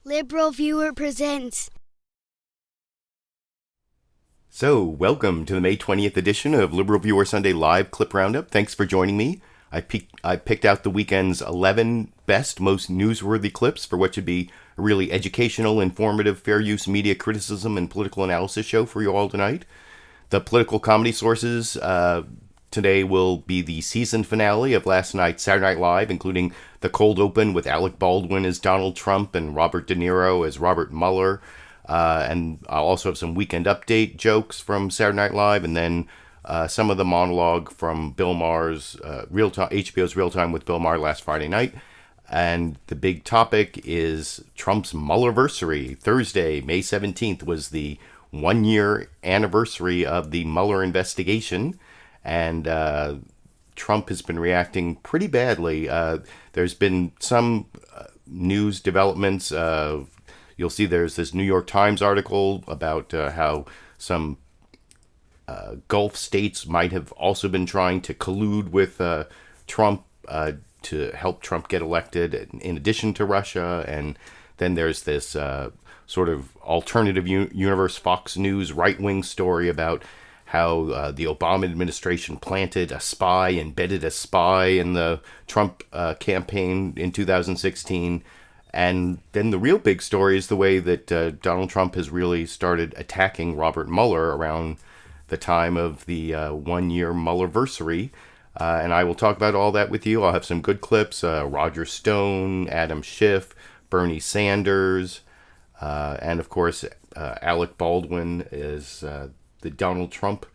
LiberalViewer presents. So, welcome to the May 20th edition of LiberalViewer Sunday Live Clip Roundup. Thanks for joining me. I picked out the weekend's 11 best, most newsworthy clips for what should be a really educational, informative, fair use media criticism and political analysis show for you all tonight. The political comedy sources today will be the season finale of last night's Saturday Night Live, including the cold open with Alec Baldwin as Donald Trump and Robert De Niro as Robert Mueller. And I'll also have some weekend update jokes from Saturday Night Live, and then some of the monologue from Bill Maher's HBO's Real Time with Bill Maher last Friday night. And the big topic is Trump's Mueller-versary. Thursday, May 17th, was the one-year anniversary of the Mueller investigation, and Trump has been reacting pretty badly. There's been some news developments. You'll see there's this New York Times article about how some Gulf states might have also been trying to collude with Trump to help Trump get elected, in addition to Russia. And then there's this sort of alternative universe Fox News right-wing story about how the Obama administration planted a spy, embedded a spy in the Trump campaign in 2016. And then the real big story is the way that Donald Trump has really started attacking Robert Mueller around the time of the one-year Mueller-versary. And I will talk about all that with you. I'll have some good clips. Roger Stone, Adam Schiff, Bernie Sanders, and of course, Alec Baldwin is the Donald Trump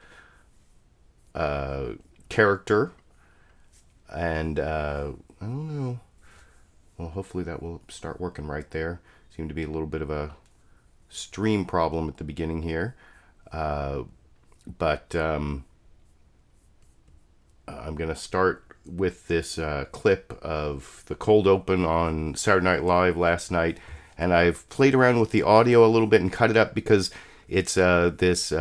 character. And I don't know. Well, hopefully that will start working right there. Seemed to be a little bit of a stream problem at the beginning here. But I'm going to start with this clip of the cold open on Saturday Night Live last night. And I've played around with the audio a little bit and cut it up because it's this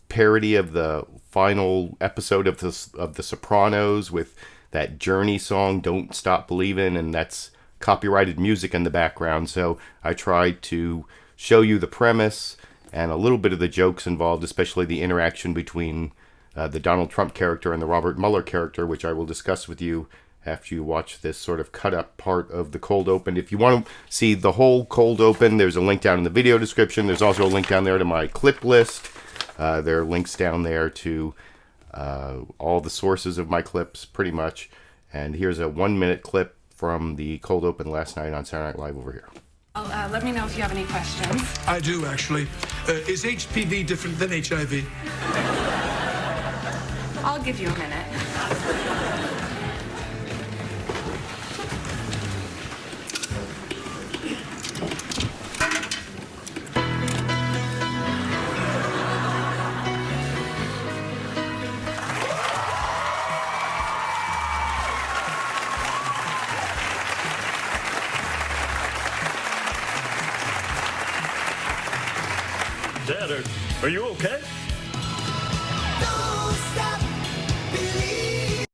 parody of the final episode of The Sopranos with that Journey song, Don't Stop Believin', and that's copyrighted music in the background. So I tried to show you the premise and a little bit of the jokes involved, especially the interaction between the Donald Trump character and the Robert Mueller character, which I will discuss with you after you watch this sort of cut up part of the cold open. If you want to see the whole cold open, there's a link down in the video description. There's also a link down there to my clip list. There are links down there to all the sources of my clips, pretty much. And here's a 1-minute clip from the cold open last night on Saturday Night Live over here. Let me know if you have any questions. I do, actually. Is HPV different than HIV? I'll give you a minute. Dad, are you okay? Don't stop believing.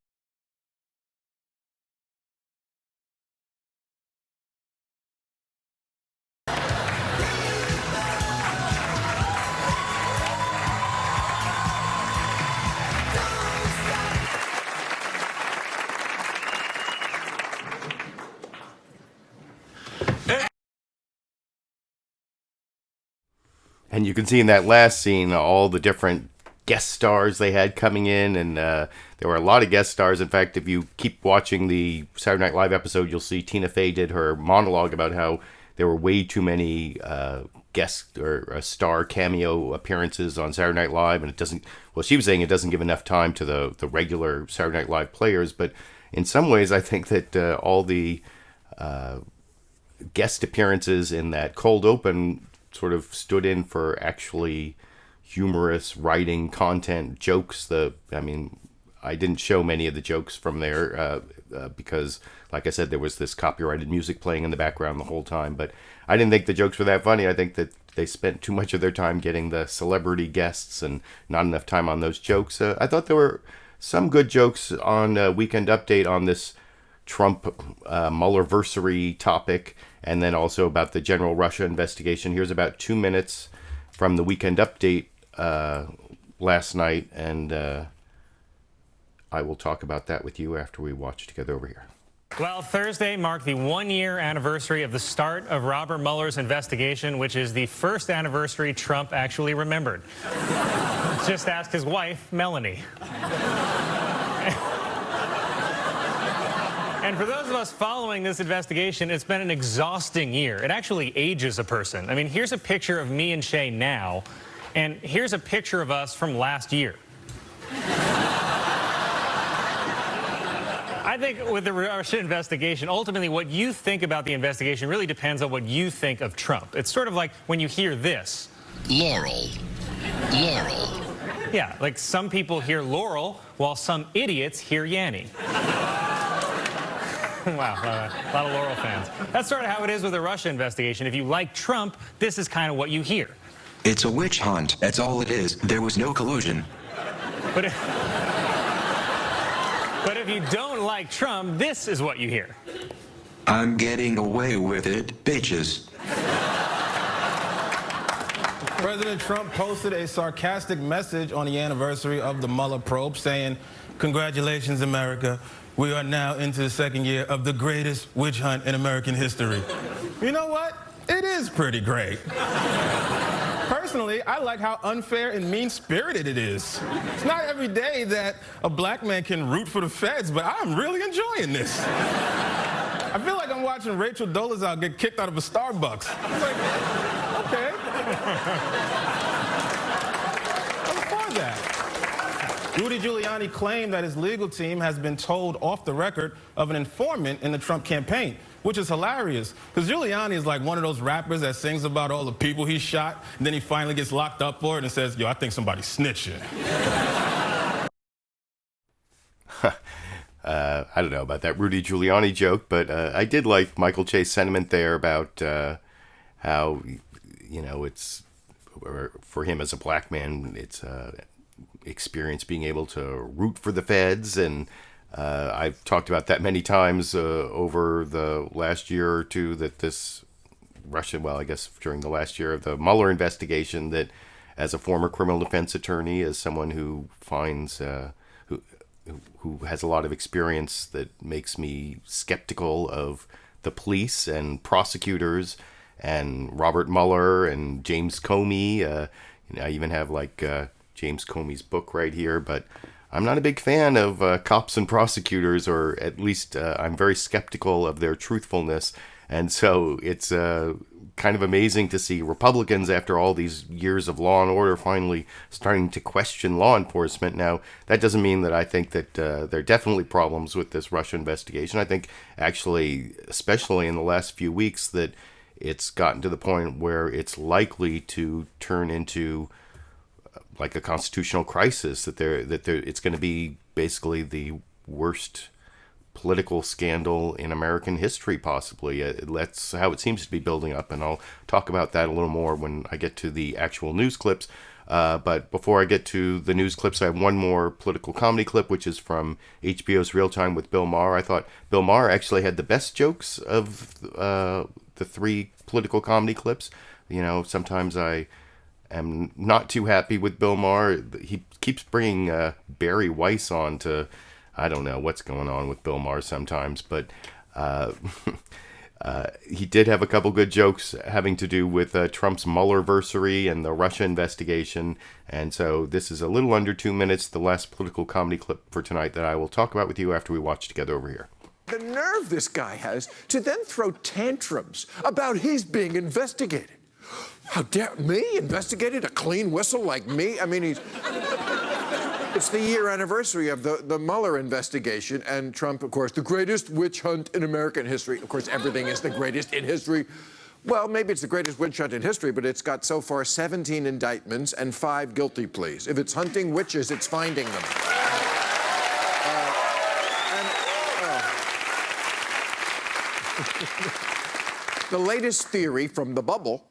And you can see in that last scene all the different guest stars they had coming in, and there were a lot of guest stars. In fact, if you keep watching the Saturday Night Live episode, you'll see Tina Fey did her monologue about how there were way too many guest or star cameo appearances on Saturday Night Live, and it doesn't, well, she was saying it doesn't give enough time to the regular Saturday Night Live players, but in some ways I think that all the guest appearances in that cold open sort of stood in for actually humorous writing, content, jokes. I didn't show many of the jokes from there because, like I said, there was this copyrighted music playing in the background the whole time. But I didn't think the jokes were that funny. I think that they spent too much of their time getting the celebrity guests and not enough time on those jokes. I thought there were some good jokes on Weekend Update on this Trump Mueller-versary topic, and then also about the general Russia investigation. Here's about 2 minutes from the Weekend Update last night, and I will talk about that with you after we watch together over here. Well, Thursday marked the one-year anniversary of the start of Robert Mueller's investigation, which is the first anniversary Trump actually remembered. Just ask his wife, Melanie. And for those of us following this investigation, it's been an exhausting year. It actually ages a person. I mean, here's a picture of me and Shay now, and here's a picture of us from last year. I think with the Russia investigation, ultimately what you think about the investigation really depends on what you think of Trump. It's sort of like when you hear this. Laurel. Laurel. Yeah, like some people hear Laurel, while some idiots hear Yanny. Wow, a lot of Laurel fans. That's sort of how it is with the Russia investigation. If you like Trump, this is kind of what you hear. It's a witch hunt. That's all it is. There was no collusion. But if you don't like Trump, this is what you hear. I'm getting away with it, bitches. President Trump posted a sarcastic message on the anniversary of the Mueller probe saying, "Congratulations, America. We are now into the second year of the greatest witch hunt in American history." You know what? It is pretty great. Personally, I like how unfair and mean-spirited it is. It's not every day that a black man can root for the feds, but I'm really enjoying this. I feel like I'm watching Rachel Dolezal get kicked out of a Starbucks. It's like, okay. I'm for that. Rudy Giuliani claimed that his legal team has been told off the record of an informant in the Trump campaign, which is hilarious, because Giuliani is like one of those rappers that sings about all the people he shot, and then he finally gets locked up for it and says, "Yo, I think somebody's snitching." I don't know about that Rudy Giuliani joke, but I did like Michael Che's sentiment there about how, you know, it's, for him as a black man, it's experience being able to root for the feds, and I've talked about that many times over the last year or two, that this Russia, well, I guess during the last year of the Mueller investigation, that as a former criminal defense attorney, as someone who finds who has a lot of experience, that makes me skeptical of the police and prosecutors and Robert Mueller and James Comey. I even have like James Comey's book right here, but I'm not a big fan of cops and prosecutors, or at least I'm very skeptical of their truthfulness. And so it's kind of amazing to see Republicans, after all these years of law and order, finally starting to question law enforcement. Now, that doesn't mean that I think that there are definitely problems with this Russia investigation. I think actually, especially in the last few weeks, that it's gotten to the point where it's likely to turn into like a constitutional crisis, that it's going to be basically the worst political scandal in American history, possibly. That's how it seems to be building up, and I'll talk about that a little more when I get to the actual news clips. But before I get to the news clips, I have one more political comedy clip, which is from HBO's Real Time with Bill Maher. I thought Bill Maher actually had the best jokes of the three political comedy clips. You know, sometimes I am not too happy with Bill Maher. He keeps bringing Barry Weiss on to, I don't know what's going on with Bill Maher sometimes, but he did have a couple good jokes having to do with Trump's Mueller-versary and the Russia investigation. And so this is a little under 2 minutes, the last political comedy clip for tonight, that I will talk about with you after we watch together over here. The nerve this guy has to then throw tantrums about his being investigated. How dare me investigated? A clean whistle like me? I mean, it's the year anniversary of the Mueller investigation, and Trump, of course, the greatest witch hunt in American history. Of course, everything is the greatest in history. Well, maybe it's the greatest witch hunt in history, but it's got so far 17 indictments and 5 guilty pleas. If it's hunting witches, it's finding them. The latest theory from the bubble,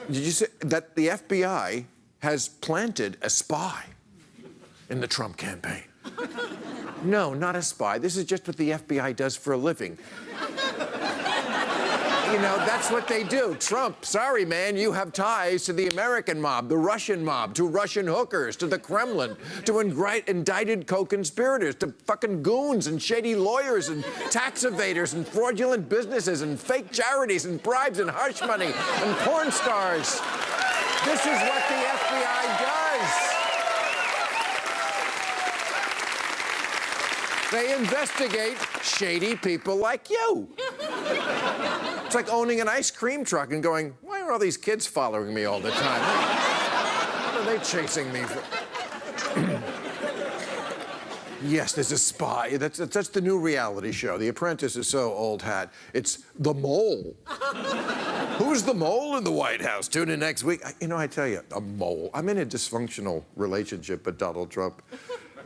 did you say that the FBI has planted a spy in the Trump campaign? No, not a spy. This is just what the FBI does for a living. You know, that's what they do. Trump, sorry, man, you have ties to the American mob, the Russian mob, to Russian hookers, to the Kremlin, to indicted co-conspirators, to fucking goons and shady lawyers and tax evaders and fraudulent businesses and fake charities and bribes and hush money and porn stars. This is what the FBI does. They investigate shady people like you. It's like owning an ice cream truck and going, why are all these kids following me all the time? What are they chasing me for? Yes, there's a spy. That's the new reality show. The Apprentice is so old hat. It's The Mole. Who's the mole in the White House? Tune in next week. You know, I tell you, a mole. I'm in a dysfunctional relationship with Donald Trump.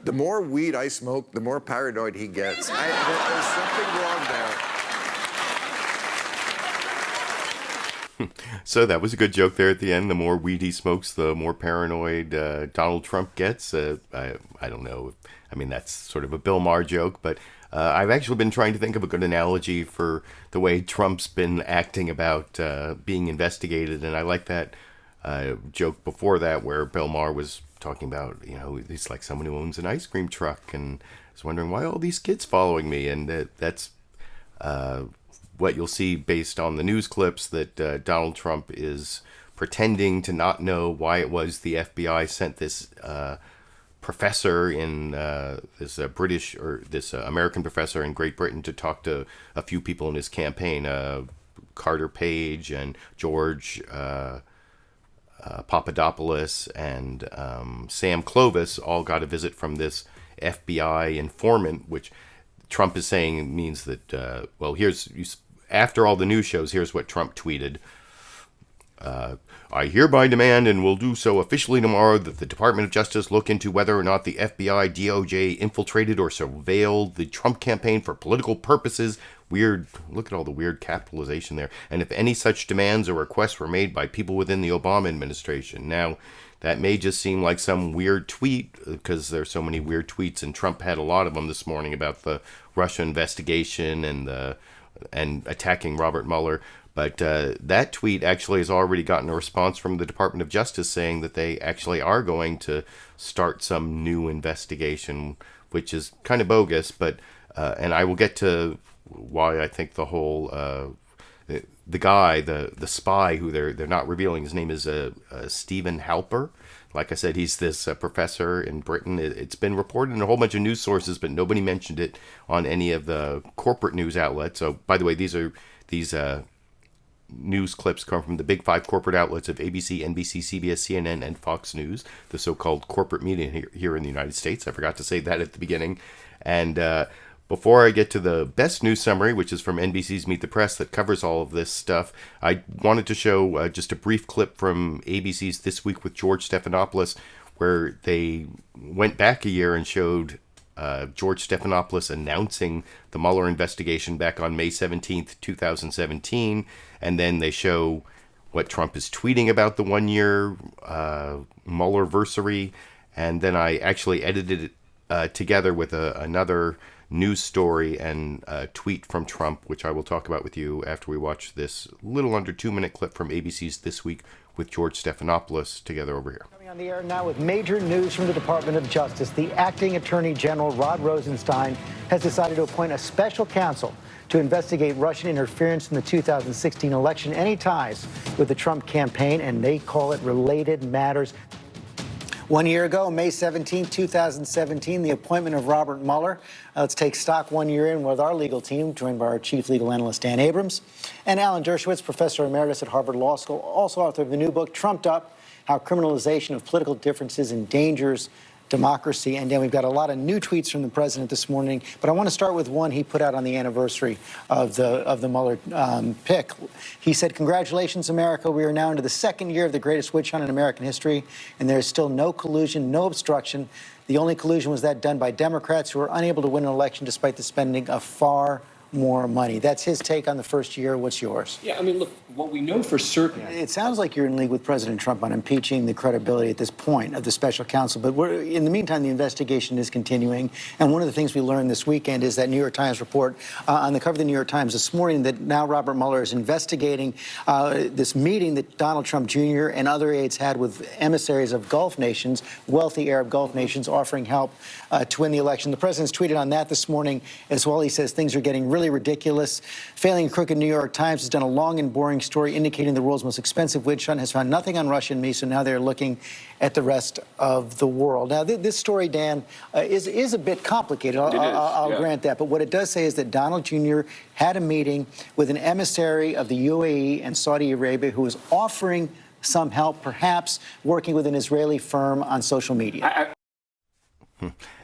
The more weed I smoke, the more paranoid he gets. There's something wrong there. So that was a good joke there at the end. The more weed he smokes, the more paranoid Donald Trump gets. I don't know. I mean, that's sort of a Bill Maher joke, but I've actually been trying to think of a good analogy for the way Trump's been acting about being investigated. And I like that joke before that where Bill Maher was talking about, you know, he's like someone who owns an ice cream truck and is wondering why all these kids following me. And that's what you'll see based on the news clips, that Donald Trump is pretending to not know why it was the FBI sent this professor in this British or this American professor in Great Britain to talk to a few people in his campaign, Carter Page and George Papadopoulos and Sam Clovis all got a visit from this FBI informant, which Trump is saying means that, well, after all the news shows, here's what Trump tweeted. I hereby demand, and will do so officially tomorrow, that the Department of Justice look into whether or not the FBI, DOJ infiltrated or surveilled the Trump campaign for political purposes. Weird, look at all the weird capitalization there. And if any such demands or requests were made by people within the Obama administration. Now, that may just seem like some weird tweet, because there's so many weird tweets, and Trump had a lot of them this morning about the Russia investigation and attacking Robert Mueller. But that tweet actually has already gotten a response from the Department of Justice saying that they actually are going to start some new investigation, which is kind of bogus. But and I will get to why I think the whole the guy, the spy who they're not revealing, his name is Stephen Halper. Like I said, he's this professor in Britain. It's been reported in a whole bunch of news sources, but nobody mentioned it on any of the corporate news outlets. So, by the way, these news clips come from the big five corporate outlets of ABC, NBC, CBS, CNN, and Fox News, the so-called corporate media here in the United States. I forgot to say that at the beginning. And before I get to the best news summary, which is from NBC's Meet the Press that covers all of this stuff, I wanted to show just a brief clip from ABC's This Week with George Stephanopoulos, where they went back a year and showed George Stephanopoulos announcing the Mueller investigation back on May 17th, 2017. And then they show what Trump is tweeting about the one-year Mueller-versary. And then I actually edited it together with another news story and a tweet from Trump, which I will talk about with you after we watch this little under 2-minute clip from ABC's This Week with George Stephanopoulos together over here. Coming on the air now with major news from the Department of Justice. The acting Attorney General, Rod Rosenstein, has decided to appoint a special counsel to investigate Russian interference in the 2016 election, any ties with the Trump campaign, and they call it related matters. 1 year ago, May 17, 2017, the appointment of Robert Mueller. Let's take stock 1 year in with our legal team, joined by our chief legal analyst, Dan Abrams, and Alan Dershowitz, professor emeritus at Harvard Law School, also author of the new book, Trumped Up, How Criminalization of Political Differences Endangers Democracy. And Dan, we've got a lot of new tweets from the president this morning, but I want to start with one he put out on the anniversary of the Mueller pick. He said, "Congratulations, America. We are now into the second year of the greatest witch hunt in American history, and there is still no collusion, no obstruction. The only collusion was that done by Democrats who were unable to win an election despite the spending of far more money. That's his take on the first year. What's yours? Yeah, I mean, look, what we know for certain... It sounds like you're in league with President Trump on impeaching the credibility at this point of the special counsel, but in the meantime, the investigation is continuing, and one of the things we learned this weekend is that New York Times report on the cover of the New York Times this morning that now Robert Mueller is investigating this meeting that Donald Trump Jr. and other aides had with emissaries of Gulf nations, wealthy Arab Gulf nations, offering help to win the election. The president's tweeted on that this morning as well. He says things are getting really ridiculous. Failing crooked New York Times has done a long and boring story indicating the world's most expensive witch hunt has found nothing on Russia and me, so now they're looking at the rest of the world. Now, this story, Dan, is a bit complicated. I'll grant that. But what it does say is that Donald Jr. had a meeting with an emissary of the UAE and Saudi Arabia who was offering some help, perhaps working with an Israeli firm on social media.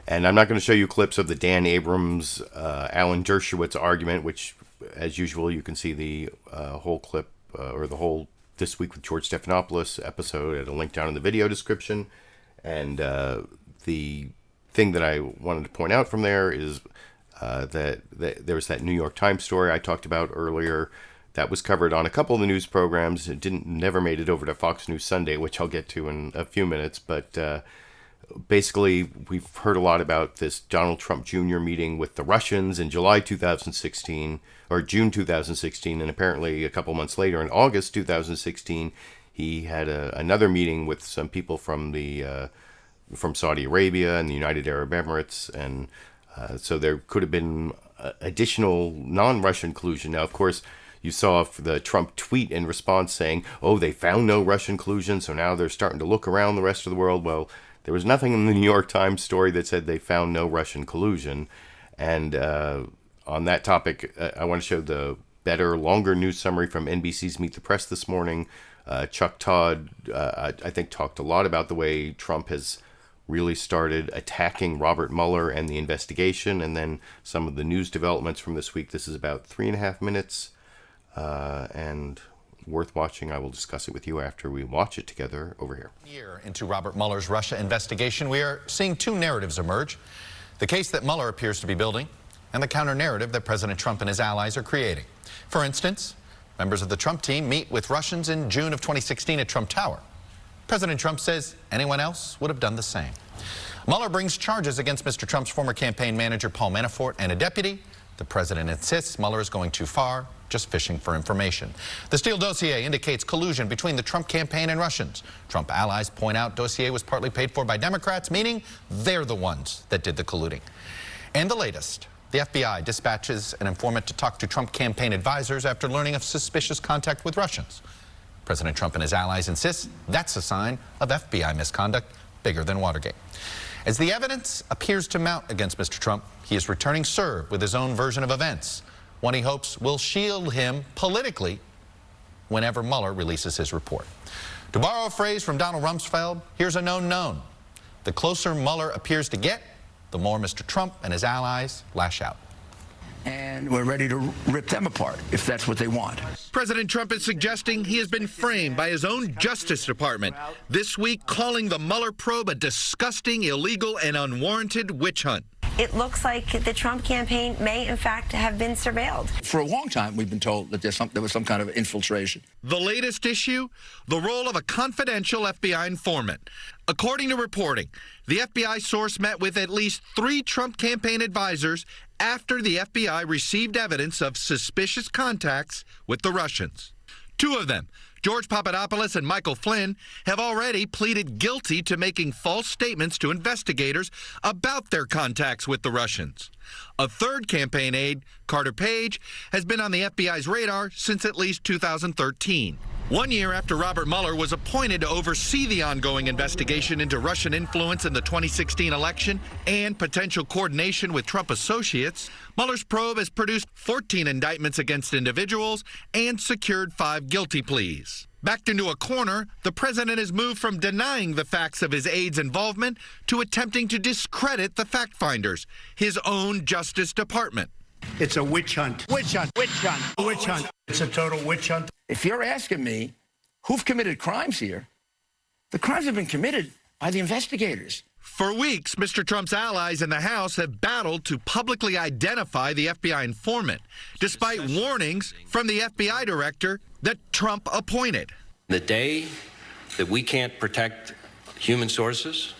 And I'm not going to show you clips of the Dan Abrams, Alan Dershowitz argument, which, as usual, you can see the whole clip or the whole This Week with George Stephanopoulos episode at a link down in the video description. And the thing that I wanted to point out from there is that there was that New York Times story I talked about earlier that was covered on a couple of the news programs. It never made it over to Fox News Sunday, which I'll get to in a few minutes, but basically, we've heard a lot about this Donald Trump Jr. meeting with the Russians in July 2016, or June 2016, and apparently a couple months later, in August 2016, he had another meeting with some people from Saudi Arabia and the United Arab Emirates, and so there could have been additional non-Russian collusion. Now, of course, you saw the Trump tweet in response saying, oh, they found no Russian collusion, so now they're starting to look around the rest of the world. Well, there was nothing in the New York Times story that said they found no Russian collusion. And on that topic, I want to show the better, longer news summary from NBC's Meet the Press this morning. Chuck Todd, I think, talked a lot about the way Trump has really started attacking Robert Mueller and the investigation, and then some of the news developments from this week. This is about 3.5 minutes, and worth watching. I will discuss it with you after we watch it together over here. Year into Robert Mueller's Russia investigation, we are seeing two narratives emerge. The case that Mueller appears to be building and the counter-narrative that President Trump and his allies are creating. For instance, members of the Trump team meet with Russians in June of 2016 at Trump Tower. President Trump says anyone else would have done the same. Mueller brings charges against Mr. Trump's former campaign manager, Paul Manafort, and a deputy. The president insists Mueller is going too far, just fishing for information. The Steele dossier indicates collusion between the Trump campaign and Russians. Trump allies point out dossier was partly paid for by Democrats, meaning they're the ones that did the colluding. And the latest, the FBI dispatches an informant to talk to Trump campaign advisors after learning of suspicious contact with Russians. President Trump and his allies insist that's a sign of FBI misconduct bigger than Watergate. As the evidence appears to mount against Mr. Trump, he is returning serve with his own version of events, one he hopes will shield him politically whenever Mueller releases his report. To borrow a phrase from Donald Rumsfeld, here's a known. The closer Mueller appears to get, the more Mr. Trump and his allies lash out. And we're ready to rip them apart if that's what they want. President Trump is suggesting he has been framed by his own Justice Department, this week calling the Mueller probe a disgusting, illegal, and unwarranted witch hunt. It looks like the Trump campaign may, in fact, have been surveilled. For a long time, we've been told that there was some kind of infiltration. The latest issue, the role of a confidential FBI informant. According to reporting, the FBI source met with at least 3 Trump campaign advisors after the FBI received evidence of suspicious contacts with the Russians. 2 of them, George Papadopoulos and Michael Flynn, have already pleaded guilty to making false statements to investigators about their contacts with the Russians. A 3rd campaign aide, Carter Page, has been on the FBI's radar since at least 2013. 1 year after Robert Mueller was appointed to oversee the ongoing investigation into Russian influence in the 2016 election and potential coordination with Trump associates, Mueller's probe has produced 14 indictments against individuals and secured 5 guilty pleas. Backed into a corner, the president has moved from denying the facts of his aide's involvement to attempting to discredit the fact finders, his own Justice Department. It's a witch hunt. Witch hunt. Witch hunt. Witch hunt. It's a total witch hunt. If you're asking me who've committed crimes here, the crimes have been committed by the investigators. For weeks, Mr. Trump's allies in the House have battled to publicly identify the FBI informant, despite warnings from the FBI director that Trump appointed. The day that we can't protect human sources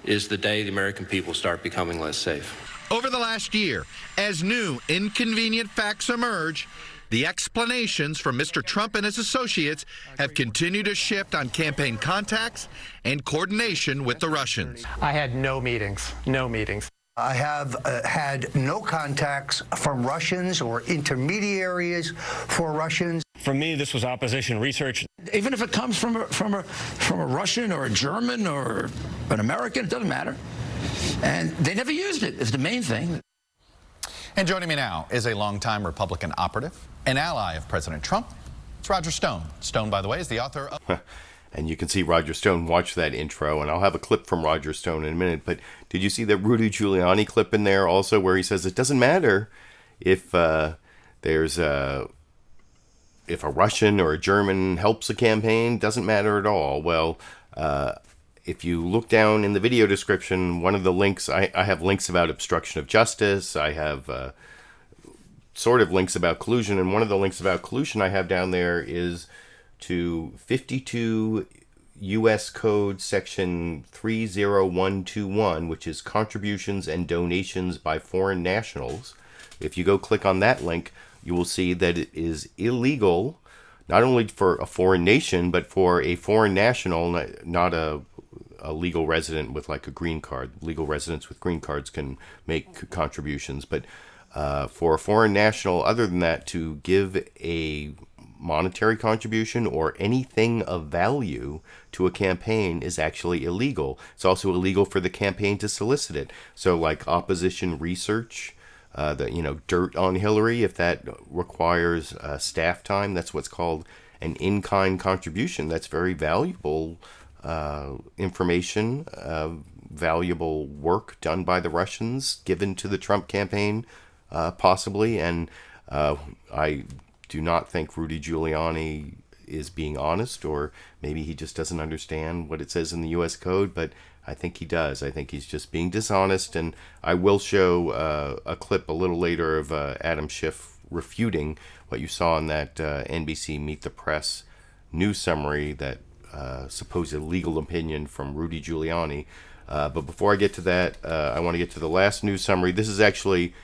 is the day the American people start becoming less safe. Over the last year, as new inconvenient facts emerge, the explanations from Mr. Trump and his associates have continued to shift on campaign contacts and coordination with the Russians. I had no meetings. I have had no contacts from Russians or intermediaries for Russians. For me, this was opposition research. Even if it comes from a Russian or a German or an American, it doesn't matter. And they never used it. It's the main thing. And joining me now is a longtime Republican operative, an ally of President Trump. It's Roger Stone. Stone, by the way, is the author of... And you can see Roger Stone watch that intro, and I'll have a clip from Roger Stone in a minute. But did you see that Rudy Giuliani clip in there also where he says it doesn't matter if there's if a Russian or a German helps a campaign, doesn't matter at all. Well, if you look down in the video description, one of the links, I have links about obstruction of justice. I have sort of links about collusion. And one of the links about collusion I have down there is to 52 U.S. Code Section 30121, which is contributions and donations by foreign nationals. If you go click on that link, you will see that it is illegal, not only for a foreign nation, but for a foreign national, not a legal resident with like a green card. Legal residents with green cards can make contributions, but for a foreign national, other than that, to give a monetary contribution or anything of value to a campaign is actually illegal. It's also illegal for the campaign to solicit it. So like opposition research, dirt on Hillary, if that requires staff time, that's what's called an in-kind contribution. That's very valuable information, valuable work done by the Russians, given to the Trump campaign, possibly. And I do not think Rudy Giuliani is being honest, or maybe he just doesn't understand what it says in the U.S. Code, but I think he does. I think he's just being dishonest, and I will show a clip a little later of Adam Schiff refuting what you saw in that NBC Meet the Press news summary, that supposed legal opinion from Rudy Giuliani. But before I get to that, I want to get to the last news summary. This is actually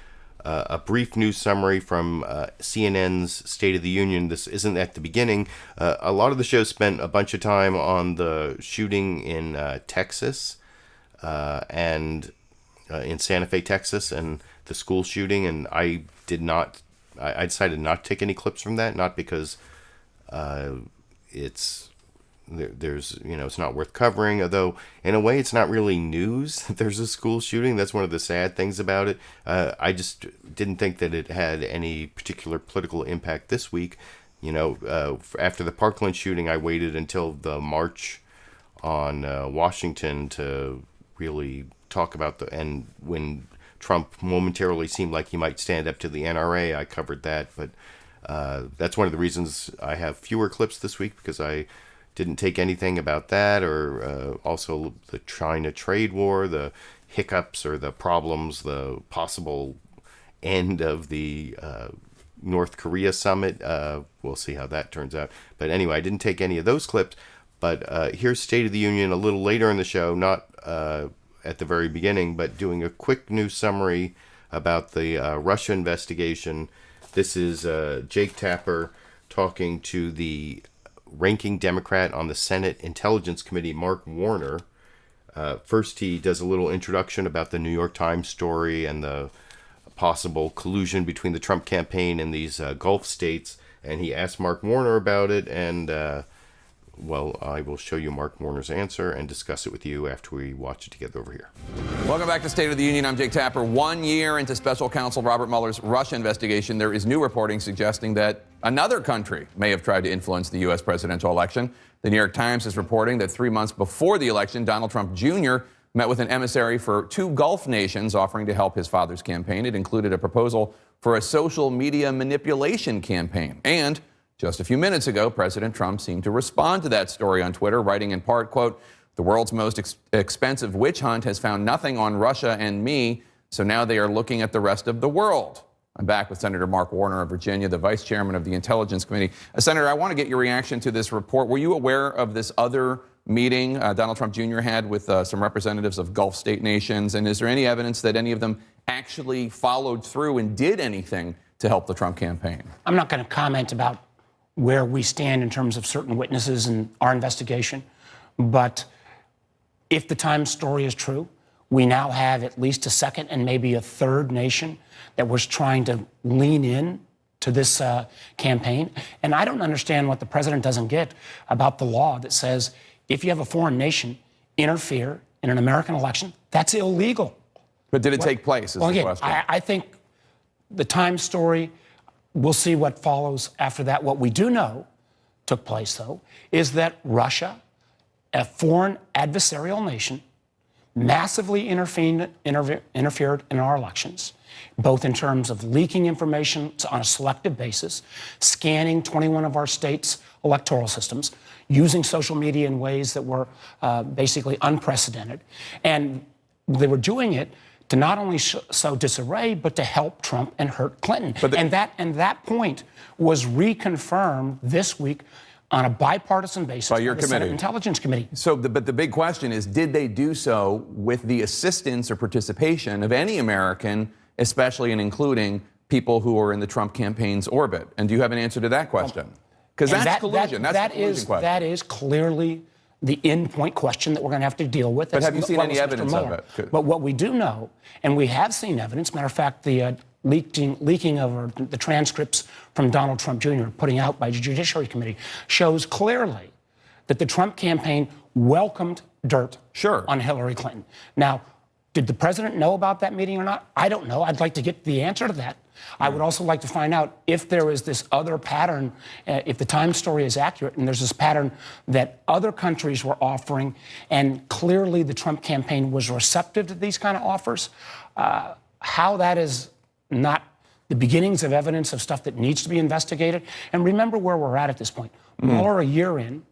a brief news summary from CNN's State of the Union. This isn't at the beginning. A lot of the show spent a bunch of time on the shooting in Texas and in Santa Fe, Texas, and the school shooting. And I decided not to take any clips from that, not because it's not worth covering, although in a way it's not really news that there's a school shooting. That's one of the sad things about it. I just didn't think that it had any particular political impact this week. After the Parkland shooting, I waited until the march on Washington to really talk about and when Trump momentarily seemed like he might stand up to the NRA, I covered that. But that's one of the reasons I have fewer clips this week, because I didn't take anything about that, or also the China trade war, the hiccups or the problems, the possible end of the North Korea summit. We'll see how that turns out. But anyway, I didn't take any of those clips. But here's State of the Union a little later in the show, not at the very beginning, but doing a quick news summary about the Russia investigation. This is Jake Tapper talking to the ranking Democrat on the Senate Intelligence Committee, Mark Warner. First, he does a little introduction about the New York Times story and the possible collusion between the Trump campaign and these Gulf states. And he asked Mark Warner about it. And, I will show you Mark Warner's answer and discuss it with you after we watch it together over here. Welcome back to State of the Union. I'm Jake Tapper. 1 year into Special Counsel Robert Mueller's Russia investigation, there is new reporting suggesting that another country may have tried to influence the U.S. presidential election. The New York Times is reporting that 3 months before the election, Donald Trump Jr. met with an emissary for 2 Gulf nations offering to help his father's campaign. It included a proposal for a social media manipulation campaign. And just a few minutes ago, President Trump seemed to respond to that story on Twitter, writing in part, quote, The world's most expensive witch hunt has found nothing on Russia and me, so now they are looking at the rest of the world. I'm back with Senator Mark Warner of Virginia, the vice chairman of the Intelligence Committee. Senator, I want to get your reaction to this report. Were you aware of this other meeting Donald Trump Jr. had with some representatives of Gulf state nations? And is there any evidence that any of them actually followed through and did anything to help the Trump campaign? I'm not going to comment about where we stand in terms of certain witnesses in our investigation. But if the Times story is true, we now have at least a second and maybe a third nation that was trying to lean in to this campaign. And I don't understand what the president doesn't get about the law that says if you have a foreign nation interfere in an American election, that's illegal. But did it take place is the question. I think the Times story, we'll see what follows after that. What we do know took place, though, is that Russia, a foreign adversarial nation, massively interfered in our elections, both in terms of leaking information on a selective basis, scanning 21 of our states' electoral systems, using social media in ways that were basically unprecedented. And they were doing it to not only sow disarray, but to help Trump and hurt Clinton. And that point was reconfirmed this week on a bipartisan basis by your the committee. Senate Intelligence Committee. So, but the big question is, did they do so with the assistance or participation of any American, especially and including people who are in the Trump campaign's orbit? And do you have an answer to that question? Because that's collusion. That's the collusion question. That is clearly the end-point question that we're going to have to deal with. But have you seen any evidence of it? But what we do know, and we have seen evidence, matter of fact, the leaking of the transcripts from Donald Trump Jr. putting out by the Judiciary Committee shows clearly that the Trump campaign welcomed dirt on Hillary Clinton. Now, did the president know about that meeting or not? I don't know. I'd like to get the answer to that. I would also like to find out if there is this other pattern, if the Times story is accurate, and there's this pattern that other countries were offering, and clearly the Trump campaign was receptive to these kind of offers, how that is not the beginnings of evidence of stuff that needs to be investigated. And remember where we're at this point. Mueller, a year in,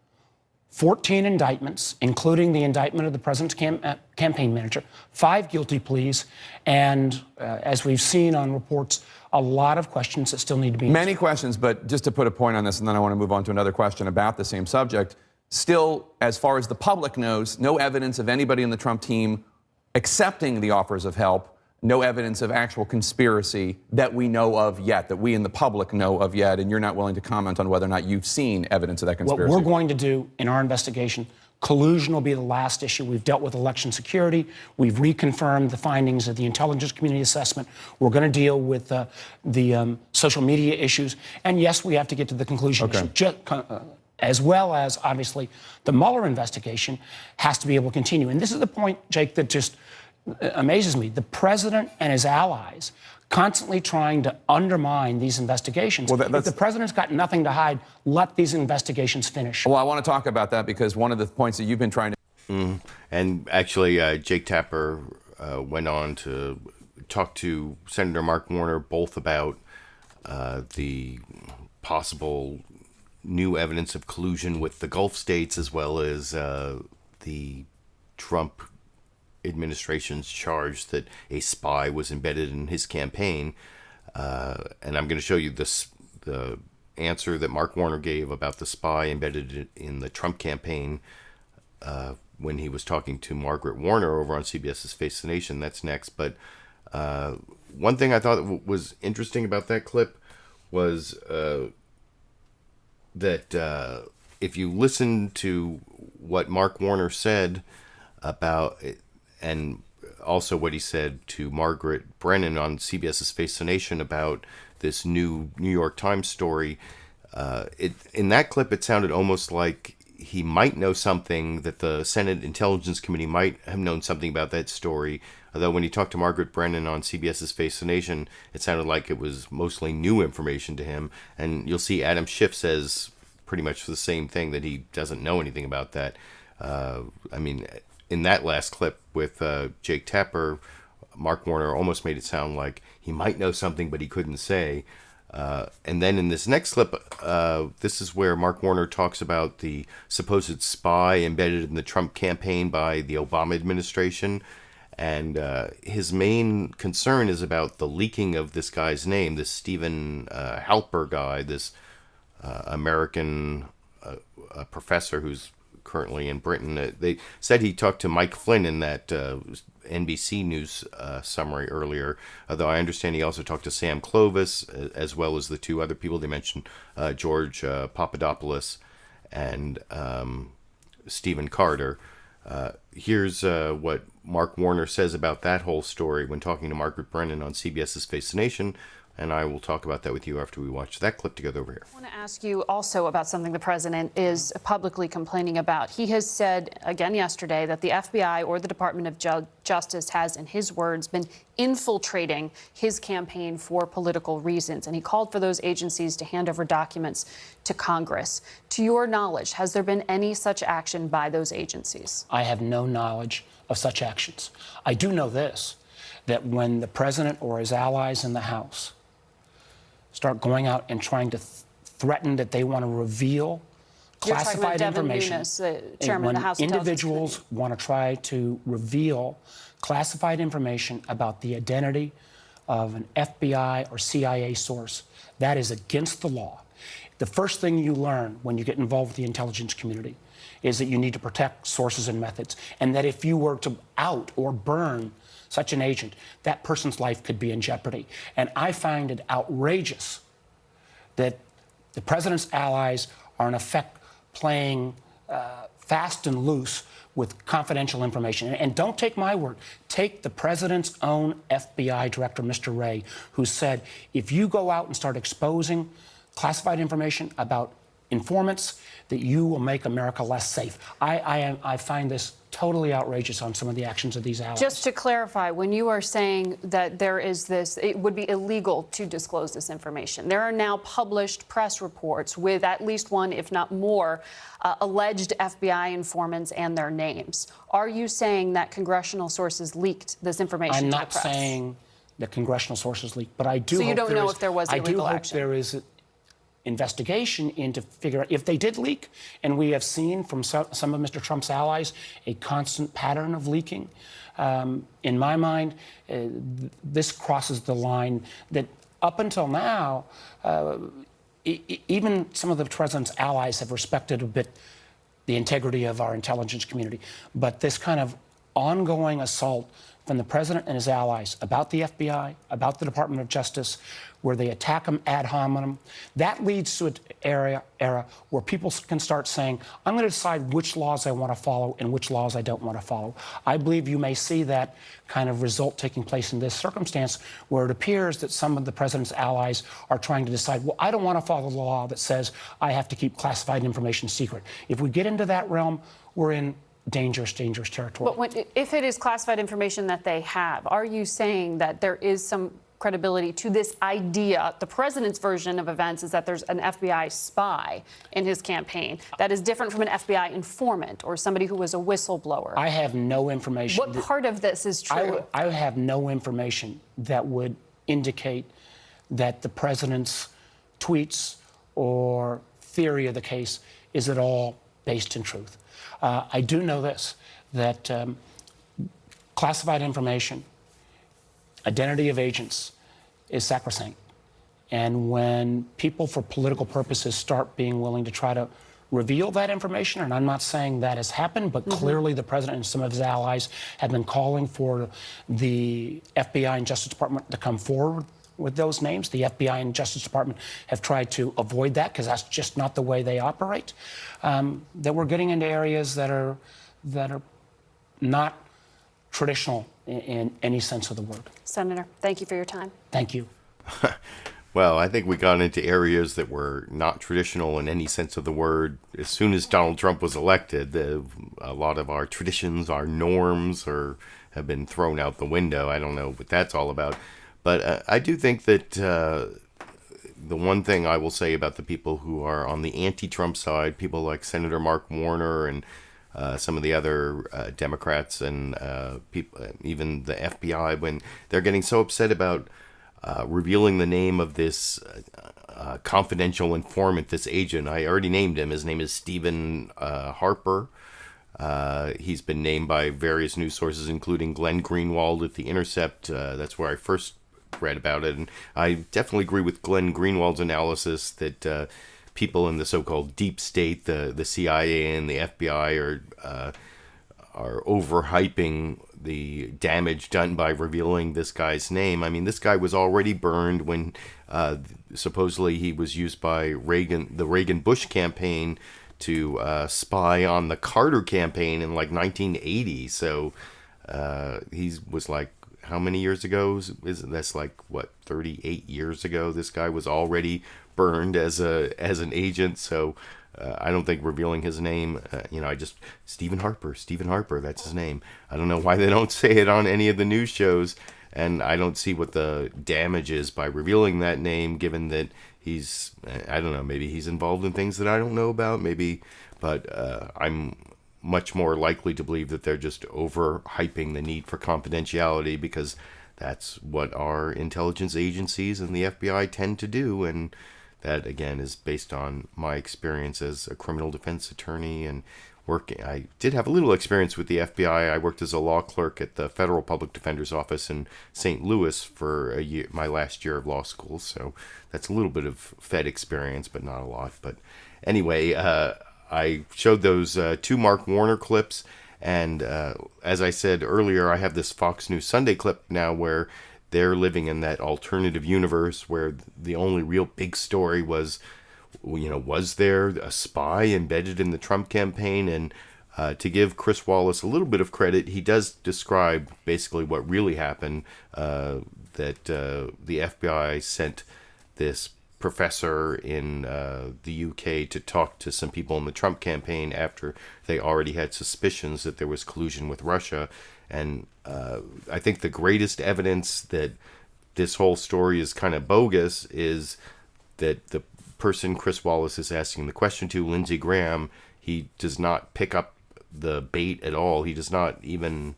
14 indictments, including the indictment of the president's campaign manager, 5 guilty pleas, and as we've seen on reports, a lot of questions that still need to be answered. Many questions, but just to put a point on this, and then I want to move on to another question about the same subject. Still, as far as the public knows, no evidence of anybody in the Trump team accepting the offers of help. No evidence of actual conspiracy that we know of yet, that we in the public know of yet, and you're not willing to comment on whether or not you've seen evidence of that conspiracy. What we're going to do in our investigation, collusion will be the last issue. We've dealt with election security. We've reconfirmed the findings of the intelligence community assessment. We're going to deal with the social media issues. And yes, we have to get to the conclusion issue. As well as, obviously, the Mueller investigation has to be able to continue. And this is the point, Jake, that just amazes me. The president and his allies constantly trying to undermine these investigations. Well, if the president's got nothing to hide, let these investigations finish. Well, I want to talk about that because one of the points that you've been trying to... And actually, Jake Tapper went on to talk to Senator Mark Warner both about the possible new evidence of collusion with the Gulf states as well as the Trump administration's charge that a spy was embedded in his campaign. And I'm going to show you the answer that Mark Warner gave about the spy embedded in the Trump campaign when he was talking to Margaret Warner over on CBS's Face the Nation. That's next. But one thing I thought was interesting about that clip was that if you listen to what Mark Warner said about it, and also what he said to Margaret Brennan on CBS's Face the Nation about this new New York Times story, in that clip it sounded almost like he might know something, that the Senate Intelligence Committee might have known something about that story. Although when he talked to Margaret Brennan on CBS's Face the Nation, it sounded like it was mostly new information to him. And you'll see Adam Schiff says pretty much the same thing, that he doesn't know anything about that. I mean, in that last clip with Jake Tapper, Mark Warner almost made it sound like he might know something, but he couldn't say. And then in this next clip, this is where Mark Warner talks about the supposed spy embedded in the Trump campaign by the Obama administration. And his main concern is about the leaking of this guy's name, this Stephen Halper guy, this American professor who's currently in Britain. They said he talked to Mike Flynn in that NBC News summary earlier, although I understand he also talked to Sam Clovis, as well as the two other people they mentioned, George Papadopoulos and Stephen Carter. Here's what Mark Warner says about that whole story when talking to Margaret Brennan on CBS's Face the Nation, and I will talk about that with you after we watch that clip together over here. I want to ask you also about something the president is publicly complaining about. He has said again yesterday that the FBI or the Department of Justice has, in his words, been infiltrating his campaign for political reasons. And he called for those agencies to hand over documents to Congress. To your knowledge, has there been any such action by those agencies? I have no knowledge of such actions. I do know this, that when the president or his allies in the House start going out and trying to threaten that they want to reveal classified information, Nunes, the chairman when of the House individuals want to try to reveal classified information about the identity of an FBI or CIA source, that is against the law. The first thing you learn when you get involved with the intelligence community is that you need to protect sources and methods, and that if you were to out or burn such an agent, that person's life could be in jeopardy. And I find it outrageous that the president's allies are in effect playing fast and loose with confidential information. And don't take my word. Take the president's own FBI director, Mr. Wray, who said, if you go out and start exposing classified information about informants, that you will make America less safe. I find this totally outrageous on some of the actions of these allies. Just to clarify, when you are saying that there is this, it would be illegal to disclose this information, there are now published press reports with at least one, if not more, alleged FBI informants and their names. Are you saying that congressional sources leaked this information to the press? I'm not saying that congressional sources leaked, but I do hope So you don't know if there was illegal I do action? hope there is investigation into figure out if they did leak, and we have seen from some of Mr. Trump's allies a constant pattern of leaking. In my mind, this crosses the line that up until now, even some of the president's allies have respected a bit the integrity of our intelligence community. But this kind of ongoing assault from the president and his allies about the FBI, about the Department of Justice, where they attack them ad hominem, that leads to an era where people can start saying, I'm going to decide which laws I want to follow and which laws I don't want to follow. I believe you may see that kind of result taking place in this circumstance, where it appears that some of the president's allies are trying to decide, well, I don't want to follow the law that says I have to keep classified information secret. If we get into that realm, we're in dangerous territory. But if it is classified information that they have, are you saying that there is some credibility to this idea? The president's version of events is that there's an FBI spy in his campaign that is different from an FBI informant or somebody who was a whistleblower. I have no information. What part of this is true? I have no information that would indicate that the president's tweets or theory of the case is at all based in truth. I do know this, that classified information, identity of agents is sacrosanct. And when people for political purposes start being willing to try to reveal that information, and I'm not saying that has happened, but clearly the president and some of his allies have been calling for the FBI and Justice Department to come forward with those names. The FBI and Justice Department have tried to avoid that because that's just not the way they operate. That we're getting into areas that are not traditional in any sense of the word. Senator, thank you for your time. Thank you. Well, I think we got into areas that were not traditional in any sense of the word. As soon as Donald Trump was elected, a lot of our traditions, our norms have been thrown out the window. I don't know what that's all about. But I do think that the one thing I will say about the people who are on the anti-Trump side, people like Senator Mark Warner and some of the other Democrats and people, even the FBI, when they're getting so upset about revealing the name of this confidential informant, this agent. I already named him. His name is Stephen Harper. He's been named by various news sources, including Glenn Greenwald at The Intercept. That's where I first read about it. And I definitely agree with Glenn Greenwald's analysis that people in the so-called deep state, the CIA and the FBI, are overhyping the damage done by revealing this guy's name. I mean, this guy was already burned when supposedly he was used by the Reagan-Bush campaign to spy on the Carter campaign in like 1980. So he was like, how many years ago? That's like, what, 38 years ago? This guy was already burned as an agent. So I don't think revealing his name, Stephen Harper, that's his name. I don't know why they don't say it on any of the news shows. And I don't see what the damage is by revealing that name, given that he's, I don't know, maybe he's involved in things that I don't know about, maybe, but I'm much more likely to believe that they're just overhyping the need for confidentiality, because that's what our intelligence agencies and the FBI tend to do. And that, again, is based on my experience as a criminal defense attorney and working. I did have a little experience with the FBI. I worked as a law clerk at the Federal Public Defender's Office in St. Louis for a year, my last year of law school. So that's a little bit of Fed experience, but not a lot. But anyway, I showed those 2 Mark Warner clips. And as I said earlier, I have this Fox News Sunday clip now where they're living in that alternative universe where the only real big story was, was there a spy embedded in the Trump campaign? And to give Chris Wallace a little bit of credit, he does describe basically what really happened, that the FBI sent this professor in the UK to talk to some people in the Trump campaign after they already had suspicions that there was collusion with Russia. And I think the greatest evidence that this whole story is kind of bogus is that the person Chris Wallace is asking the question to, Lindsey Graham, he does not pick up the bait at all. He does not even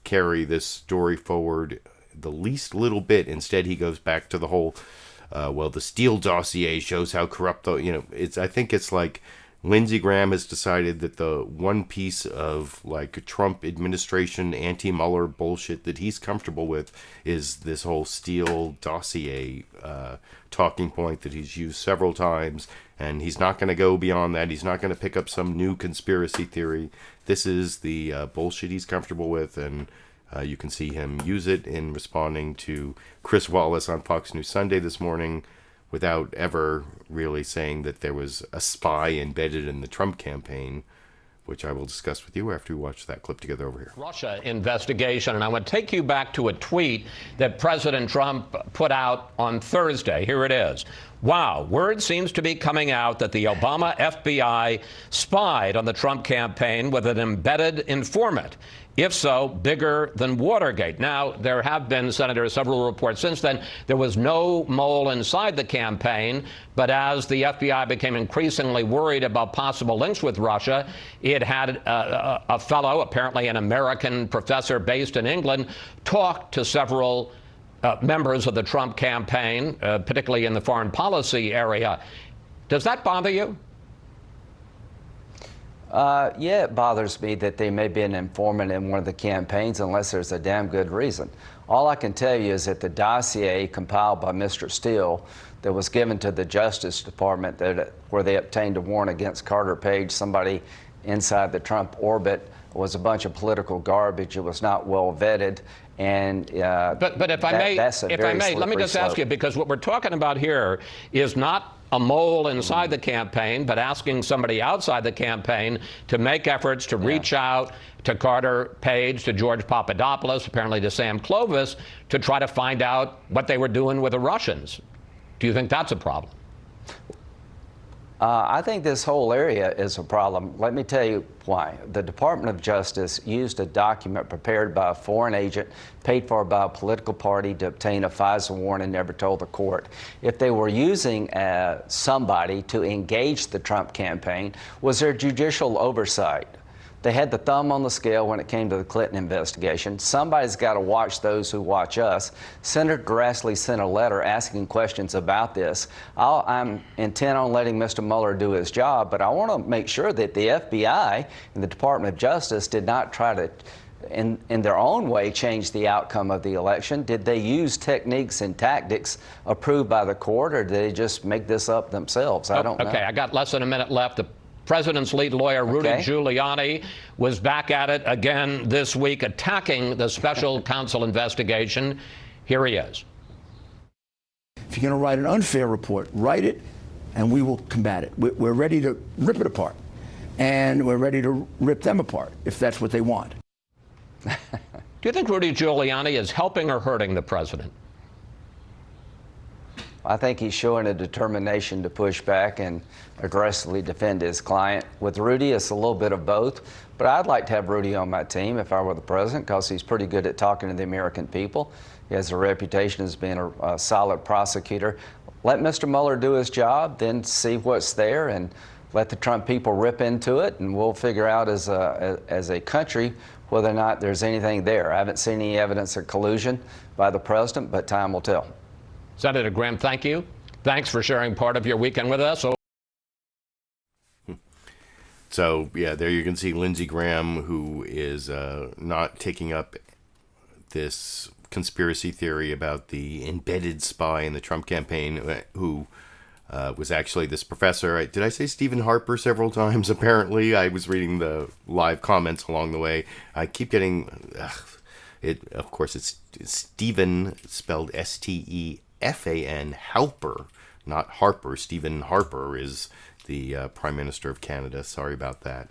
carry this story forward the least little bit. Instead, he goes back to the whole, the Steele dossier shows how corrupt I think it's like Lindsey Graham has decided that the one piece of like Trump administration anti-Mueller bullshit that he's comfortable with is this whole Steele dossier talking point that he's used several times, and he's not going to go beyond that. He's not going to pick up some new conspiracy theory. This is the bullshit he's comfortable with, and you can see him use it in responding to Chris Wallace on Fox News Sunday this morning, without ever really saying that there was a spy embedded in the Trump campaign, which I will discuss with you after we watch that clip together over here. Russia investigation, and I want to take you back to a tweet that President Trump put out on Thursday. Here it is. Wow, word seems to be coming out that the Obama FBI spied on the Trump campaign with an embedded informant. If so, bigger than Watergate. Now, there have been, Senator, several reports since then. There was no mole inside the campaign, but as the FBI became increasingly worried about possible links with Russia, it had a fellow, apparently an American professor based in England, talk to several members of the Trump campaign, particularly in the foreign policy area. Does that bother you? Yeah, it bothers me that they may be an informant in one of the campaigns unless there's a damn good reason. All I can tell you is that the dossier compiled by Mr. Steele that was given to the Justice Department where they obtained a warrant against Carter Page, somebody inside the Trump orbit, was a bunch of political garbage. It was not well vetted. And but if I may, let me just ask you, because what we're talking about here is not a mole inside the campaign, but asking somebody outside the campaign to make efforts to reach out to Carter Page, to George Papadopoulos, apparently to Sam Clovis, to try to find out what they were doing with the Russians. Do you think that's a problem? I think this whole area is a problem. Let me tell you why. The Department of Justice used a document prepared by a foreign agent, paid for by a political party, to obtain a FISA warrant and never told the court. If they were using somebody to engage the Trump campaign, was there judicial oversight? They had the thumb on the scale when it came to the Clinton investigation. Somebody's got to watch those who watch us. Senator Grassley sent a letter asking questions about this. I'm intent on letting Mr. Mueller do his job, but I want to make sure that the FBI and the Department of Justice did not try to, in their own way, change the outcome of the election. Did they use techniques and tactics approved by the court, or did they just make this up themselves? I don't know. Okay, I got less than a minute left. The president's lead lawyer, Rudy Giuliani, was back at it again this week, attacking the special counsel investigation. Here he is. If you're going to write an unfair report, write it, and we will combat it. We're ready to rip it apart, and we're ready to rip them apart if that's what they want. Do you think Rudy Giuliani is helping or hurting the president? I think he's showing a determination to push back and aggressively defend his client. With Rudy, it's a little bit of both, but I'd like to have Rudy on my team if I were the president, because he's pretty good at talking to the American people. He has a reputation as being a solid prosecutor. Let Mr. Mueller do his job, then see what's there, and let the Trump people rip into it, and we'll figure out as a country whether or not there's anything there. I haven't seen any evidence of collusion by the president, but time will tell. Senator Graham, thank you. Thanks for sharing part of your weekend with us. So, yeah, there you can see Lindsey Graham, who is not taking up this conspiracy theory about the embedded spy in the Trump campaign, who was actually this professor. Did I say Stephen Harper several times? Apparently, I was reading the live comments along the way. I keep getting it. Of course, it's Stephen, spelled S-T-E-F-A-N, Halper, not Harper. Stephen Harper is the Prime Minister of Canada. Sorry about that.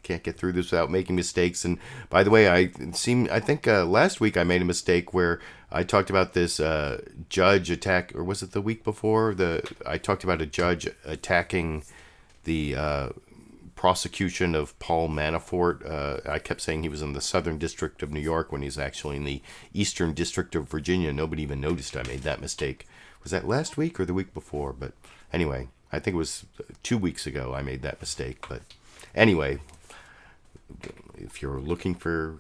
Can't get through this without making mistakes. And by the way, I think last week I made a mistake where I talked about this judge attack, or was it the week before? I talked about a judge attacking the prosecution of Paul Manafort. I kept saying he was in the Southern District of New York when he's actually in the Eastern District of Virginia. Nobody even noticed I made that mistake. Was that last week or the week before? But anyway, I think it was 2 weeks ago I made that mistake. But anyway, if you're looking for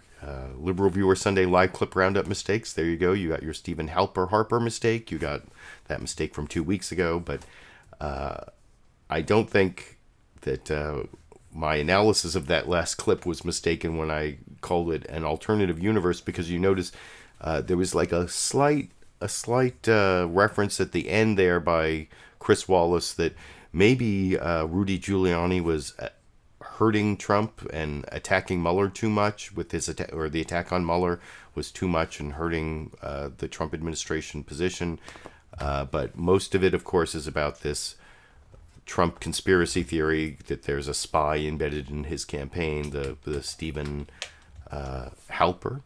Liberal Viewer Sunday live clip roundup mistakes, there you go. You got your Stephen Harper mistake. You got that mistake from 2 weeks ago. But I don't think that my analysis of that last clip was mistaken when I called it an alternative universe, because you notice there was like a slight reference at the end there by Chris Wallace that maybe Rudy Giuliani was hurting Trump and attacking Mueller too much with his attack, or the attack on Mueller was too much and hurting the Trump administration position. But most of it, of course, is about this Trump conspiracy theory that there's a spy embedded in his campaign, the Stephen Halper,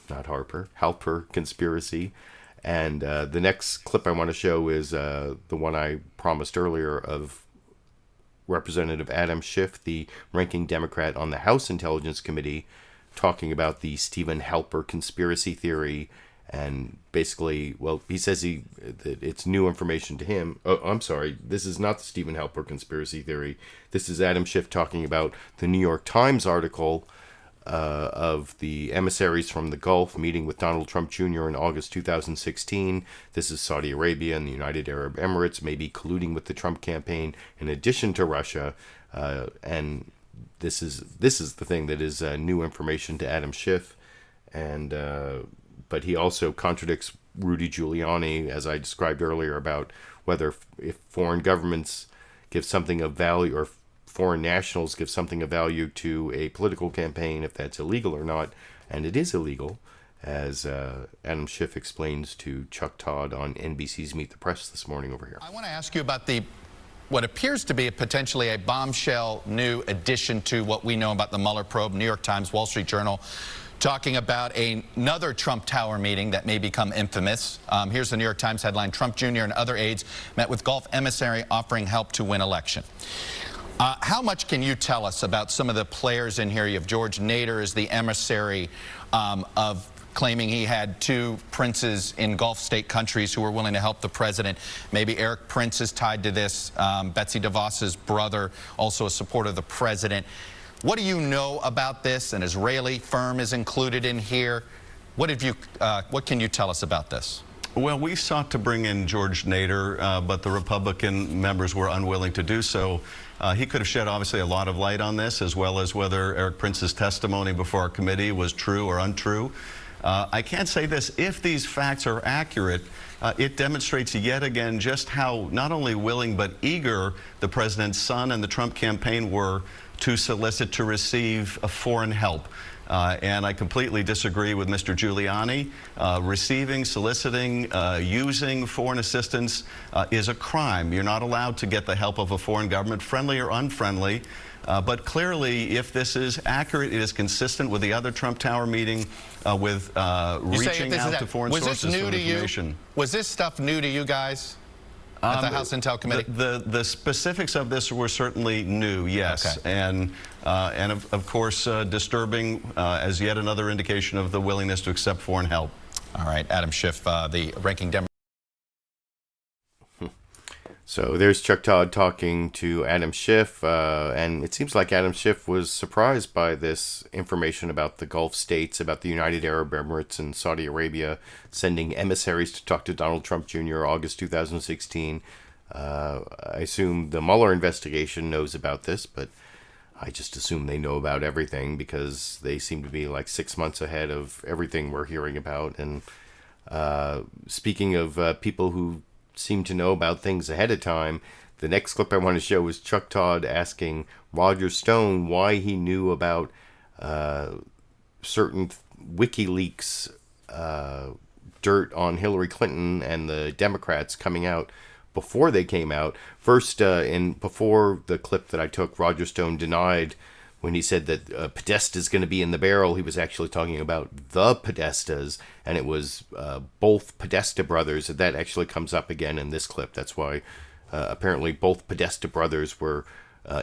not Harper, Halper conspiracy. And the next clip I want to show is the one I promised earlier of Representative Adam Schiff, the ranking Democrat on the House Intelligence Committee, talking about the Stephen Halper conspiracy theory. And basically, well, he says that it's new information to him. Oh, I'm sorry. This is not the Stephen Halper conspiracy theory. This is Adam Schiff talking about the New York Times article of the emissaries from the Gulf meeting with Donald Trump Jr. in August 2016. This is Saudi Arabia and the United Arab Emirates maybe colluding with the Trump campaign in addition to Russia. And this is the thing that is new information to Adam Schiff. And but he also contradicts Rudy Giuliani, as I described earlier, about whether if foreign governments give something of value, or foreign nationals give something of value to a political campaign, if that's illegal or not. And it is illegal, as Adam Schiff explains to Chuck Todd on NBC's Meet the Press this morning over here. I want to ask you about what appears to be potentially a bombshell new addition to what we know about the Mueller probe. New York Times, Wall Street Journal, talking about another Trump Tower meeting that may become infamous. Here's the New York Times headline: Trump Jr. and other aides met with Gulf emissary offering help to win election. How much can you tell us about some of the players in here? You have George Nader as the emissary of claiming he had two princes in Gulf state countries who were willing to help the president. Maybe Eric Prince is tied to this. Betsy DeVos's brother, also a supporter of the president. What do you know about this? An Israeli firm is included in here. What can you tell us about this? Well, we sought to bring in George Nader, but the Republican members were unwilling to do so. He could have shed, obviously, a lot of light on this, as well as whether Eric Prince's testimony before our committee was true or untrue. I can't say this. If these facts are accurate, it demonstrates yet again just how not only willing but eager the president's son and the Trump campaign were to solicit to receive foreign help. And I completely disagree with Mr. Giuliani. Receiving, soliciting, using foreign assistance is a crime. You're not allowed to get the help of a foreign government, friendly or unfriendly. But clearly, if this is accurate, it is consistent with the other Trump Tower meeting with reaching out to foreign sources for information. Was this stuff new to you guys at the House Intel Committee? The specifics of this were certainly new, yes. Okay. And of course, disturbing as yet another indication of the willingness to accept foreign help. All right, Adam Schiff, the ranking Democrat. So there's Chuck Todd talking to Adam Schiff, and it seems like Adam Schiff was surprised by this information about the Gulf states, about the United Arab Emirates and Saudi Arabia sending emissaries to talk to Donald Trump Jr. August 2016. I assume the Mueller investigation knows about this, but I just assume they know about everything because they seem to be like 6 months ahead of everything we're hearing about. And speaking of people who seem to know about things ahead of time, the next clip I want to show is Chuck Todd asking Roger Stone why he knew about certain WikiLeaks dirt on Hillary Clinton and the Democrats coming out before they came out. First, before the clip that I took, Roger Stone denied when he said that Podesta's going to be in the barrel. He was actually talking about the Podestas, and it was both Podesta brothers. That actually comes up again in this clip. That's why apparently both Podesta brothers were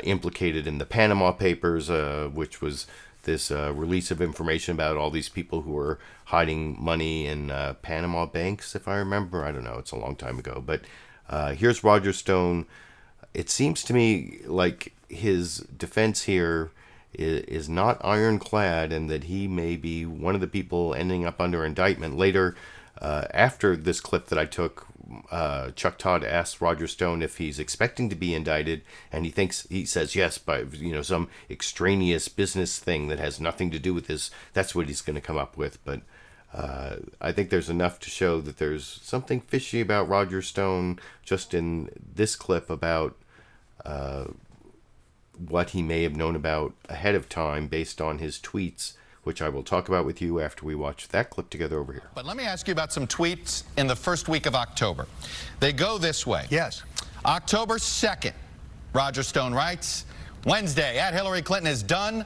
implicated in the Panama Papers, which was this release of information about all these people who were hiding money in Panama banks, if I remember. I don't know. It's a long time ago. But here's Roger Stone. It seems to me like his defense here is not ironclad, and that he may be one of the people ending up under indictment. Later, after this clip that I took, Chuck Todd asked Roger Stone if he's expecting to be indicted, and he says yes, by some extraneous business thing that has nothing to do with this. That's what he's going to come up with. But I think there's enough to show that there's something fishy about Roger Stone just in this clip about what he may have known about ahead of time based on his tweets, which I will talk about with you after we watch that clip together over here. But let me ask you about some tweets in the first week of October. They go this way. Yes. October 2nd, Roger Stone writes, Wednesday, at Hillary Clinton is done,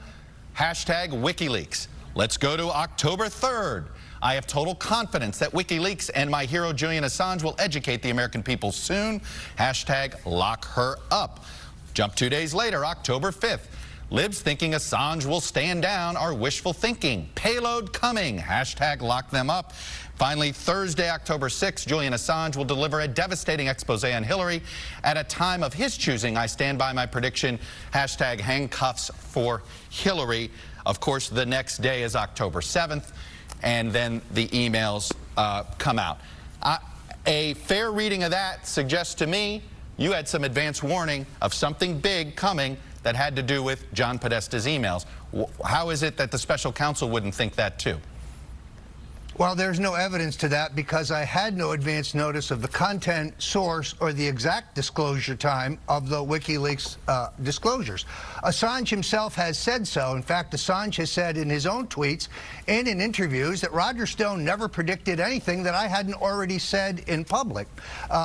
hashtag WikiLeaks. Let's go to October 3rd. I have total confidence that WikiLeaks and my hero Julian Assange will educate the American people soon. Hashtag lock her up. Jump 2 days later, October 5th. Libs thinking Assange will stand down are wishful thinking. Payload coming. Hashtag lock them up. Finally, Thursday, October 6th, Julian Assange will deliver a devastating expose on Hillary at a time of his choosing. I stand by my prediction. Hashtag handcuffs for Hillary. Of course, the next day is October 7th, and then the emails come out. A fair reading of that suggests to me you had some advance warning of something big coming that had to do with John Podesta's emails. How is it that the special counsel wouldn't think that too? Well, there's no evidence to that because I had no advance notice of the content, source, or the exact disclosure time of the WikiLeaks disclosures. Assange himself has said so. In fact, Assange has said in his own tweets and in interviews that Roger Stone never predicted anything that I hadn't already said in public.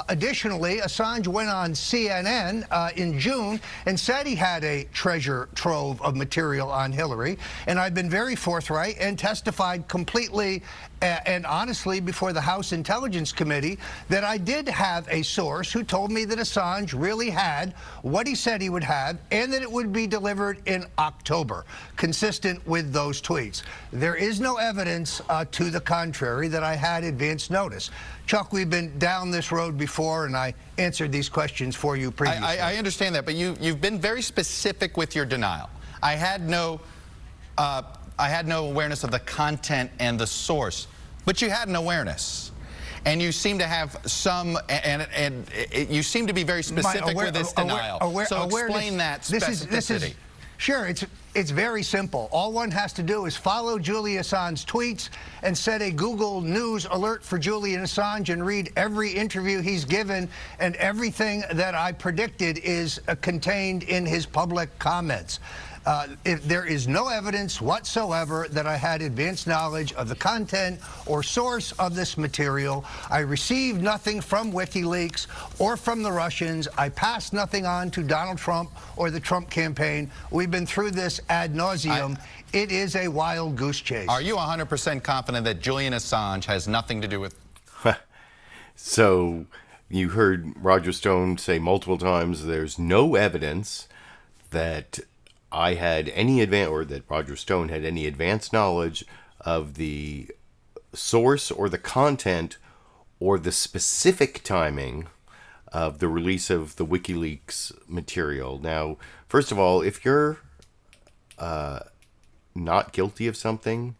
Additionally, Assange went on CNN in June and said he had a treasure trove of material on Hillary, and I've been very forthright and testified completely and honestly before the House Intelligence Committee that I did have a source who told me that Assange really had what he said he would have and that it would be delivered in October, consistent with those tweets. There is no evidence to the contrary that I had advance notice. Chuck, we've been down this road before, and I answered these questions for you previously. I understand that, but you've been very specific with your denial. I had no awareness of the content and the source, but you had an awareness. And you seem to have some, and you seem to be very specific with this denial. So explain that specificity. Sure, it's very simple. All one has to do is follow Julian Assange's tweets and set a Google News alert for Julian Assange and read every interview he's given, and everything that I predicted is contained in his public comments. If there is no evidence whatsoever that I had advanced knowledge of the content or source of this material. I received nothing from WikiLeaks or from the Russians. I passed nothing on to Donald Trump or the Trump campaign. We've been through this ad nauseum. It is a wild goose chase. Are you 100% confident that Julian Assange has nothing to do with... So you heard Roger Stone say multiple times there's no evidence that I had any or that Roger Stone had any advanced knowledge of the source or the content or the specific timing of the release of the WikiLeaks material. Now, first of all, if you're not guilty of something,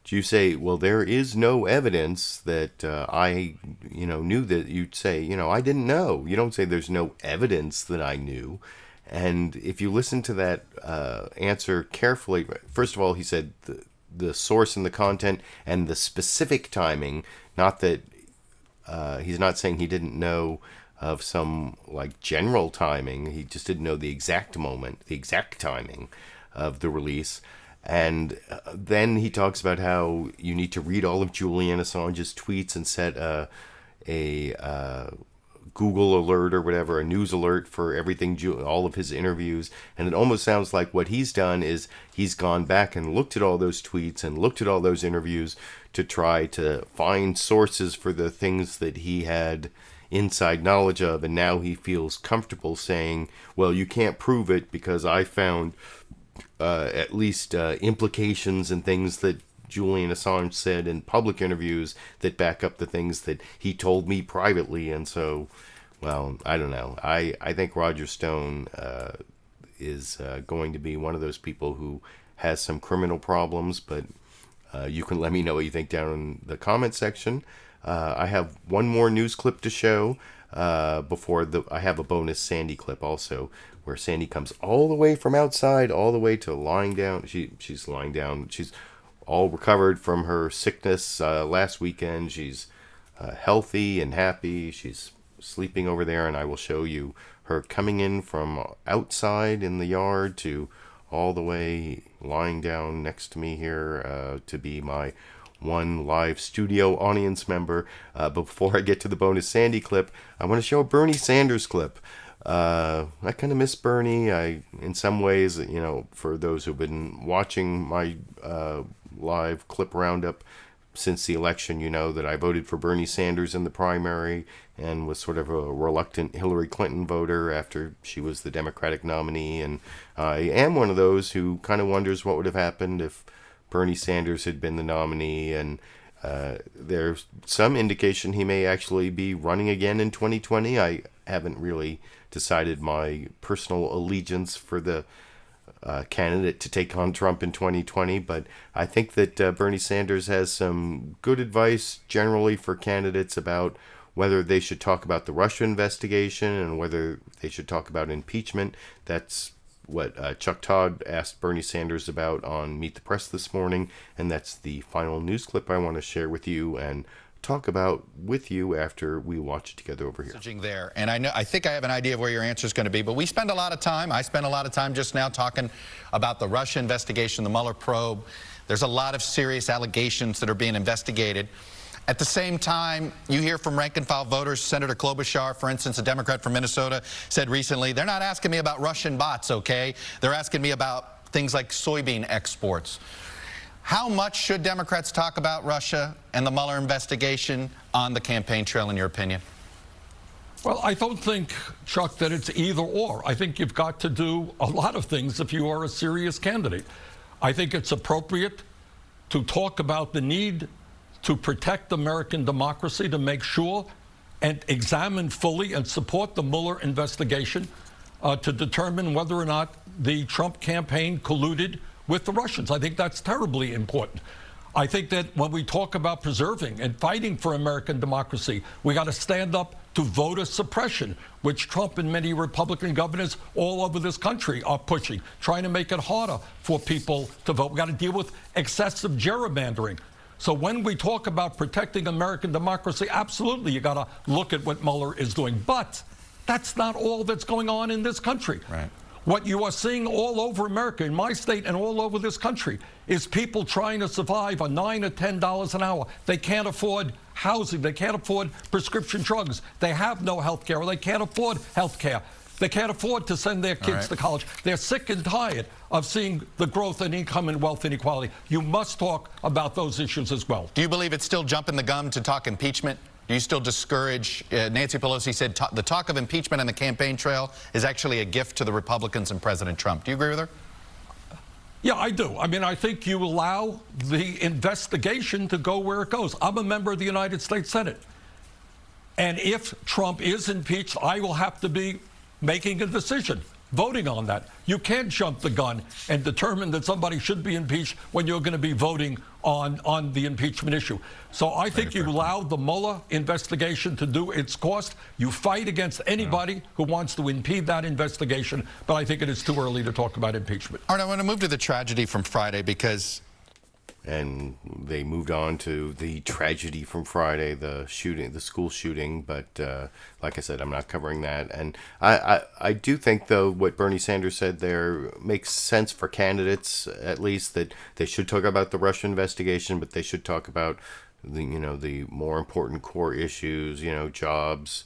do you say, well, there is no evidence that I knew that? You'd say, I didn't know. You don't say there's no evidence that I knew. And if you listen to that answer carefully, first of all, he said the source and the content and the specific timing, not that he's not saying he didn't know of some like general timing. He just didn't know the exact moment, the exact timing of the release. And then he talks about how you need to read all of Julian Assange's tweets and set a Google alert or whatever, a news alert for everything, all of his interviews. And it almost sounds like what he's done is he's gone back and looked at all those tweets and looked at all those interviews to try to find sources for the things that he had inside knowledge of. And now he feels comfortable saying, well, you can't prove it because I found at least implications and things that Julian Assange said in public interviews that back up the things that he told me privately. And so, well, I don't know. I think Roger Stone is going to be one of those people who has some criminal problems, but you can let me know what you think down in the comment section. I have one more news clip to show before I have a bonus Sandy clip also, where Sandy comes all the way from outside, all the way to lying down. She's lying down. She's all recovered from her sickness last weekend. She's healthy and happy. She's sleeping over there, and I will show you her coming in from outside in the yard to all the way lying down next to me here to be my one live studio audience member. But before I get to the bonus Sandy clip, I want to show a Bernie Sanders clip. I kind of miss Bernie. In some ways, for those who've been watching my live clip roundup since the election, that I voted for Bernie Sanders in the primary and was sort of a reluctant Hillary Clinton voter after she was the Democratic nominee. And I am one of those who kind of wonders what would have happened if Bernie Sanders had been the nominee. And there's some indication he may actually be running again in 2020. I haven't really decided my personal allegiance for the candidate to take on Trump in 2020, but I think that Bernie Sanders has some good advice generally for candidates about whether they should talk about the Russia investigation and whether they should talk about impeachment. That's what Chuck Todd asked Bernie Sanders about on Meet the Press this morning, and that's the final news clip I want to share with you and talk about with you after we watch it together over here. There, and I think I have an idea of where your answer is going to be, but we spend a lot of time, I spent a lot of time just now talking about the Russia investigation, the Mueller probe. There's a lot of serious allegations that are being investigated. At the same time, you hear from rank-and-file voters. Senator Klobuchar, for instance, a Democrat from Minnesota, said recently, they're not asking me about Russian bots, okay? They're asking me about things like soybean exports. How much should Democrats talk about Russia and the Mueller investigation on the campaign trail, in your opinion? Well, I don't think, Chuck, that it's either or. I think you've got to do a lot of things if you are a serious candidate. I think it's appropriate to talk about the need to protect American democracy, to make sure and examine fully and support the Mueller investigation to determine whether or not the Trump campaign colluded with the Russians. I think that's terribly important. I think that when we talk about preserving and fighting for American democracy, we got to stand up to voter suppression, which Trump and many Republican governors all over this country are pushing, trying to make it harder for people to vote. We got to deal with excessive gerrymandering. So when we talk about protecting American democracy, absolutely, you got to look at what Mueller is doing. But that's not all that's going on in this country. Right. What you are seeing all over America, in my state and all over this country, is people trying to survive on $9 or $10 an hour. They can't afford housing. They can't afford prescription drugs. They have no health care, or they can't afford health care. They can't afford to send their kids to college. They're sick and tired of seeing the growth in income and wealth inequality. You must talk about those issues as well. Do you believe it's still jumping the gun to talk impeachment? Do you still discourage, Nancy Pelosi said the talk of impeachment on the campaign trail is actually a gift to the Republicans and President Trump. Do you agree with her? Yeah, I do. I mean, I think you allow the investigation to go where it goes. I'm a member of the United States Senate. And if Trump is impeached, I will have to be making a decision, voting on that. You can't jump the gun and determine that somebody should be impeached when you're going to be voting on the impeachment issue. So I think you allow the Mueller investigation to do its course. You fight against anybody who wants to impede that investigation, but I think it is too early to talk about impeachment. All right, I want to move to the tragedy from Friday because... And they moved on to the tragedy from Friday, the shooting, the school shooting. But like I said, I'm not covering that. And I do think, though, what Bernie Sanders said there makes sense for candidates, at least, that they should talk about the Russia investigation, but they should talk about the more important core issues, jobs